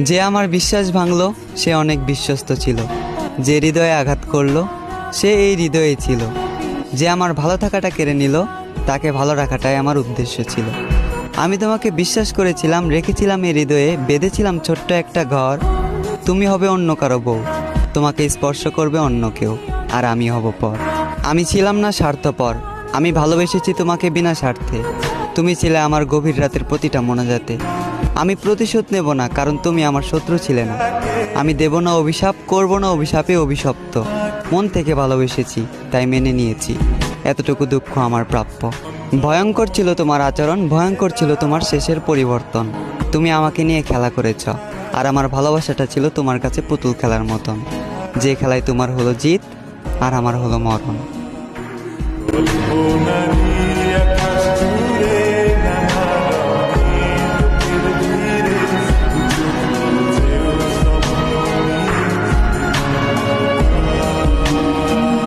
যে আমার বিশ্বাস ভাঙলো সে অনেক বিশ্বস্ত ছিল, যে হৃদয়ে আঘাত করলো সে এই হৃদয়ে ছিল, যে আমার ভালো থাকাটা কেড়ে নিল তাকে ভালো রাখাটাই আমার উদ্দেশ্য ছিল। আমি তোমাকে বিশ্বাস করেছিলাম, রেখেছিলাম এই হৃদয়ে, বেঁধেছিলাম ছোট্ট একটা ঘর। তুমি হবে অন্য কারো বউ, তোমাকে স্পর্শ করবে অন্য কেউ, আর আমি হব পর। আমি ছিলাম না স্বার্থপর, আমি ভালোবেসেছি তোমাকে বিনা স্বার্থে। তুমি ছিলে আমার গভীর রাতের প্রতিটা মোনাজাতে। আমি প্রতিশোধ নেব না, কারণ তুমি আমার শত্রু ছিলে না। আমি দেব না অভিশাপ, করব না অভিশাপে অভিশপ্ত। মন থেকে ভালোবেসেছি, তাই মেনে নিয়েছি। এতটুকু দুঃখ আমার প্রাপ্য। ভয়ঙ্কর ছিল তোমার আচরণ, ভয়ঙ্কর ছিল তোমার শেষের পরিবর্তন। তুমি আমাকে নিয়ে খেলা করেছ, আর আমার ভালোবাসাটা ছিল তোমার কাছে পুতুল খেলার মতন, যে খেলায় তোমার হলো জিত আর আমার হলো মরণ।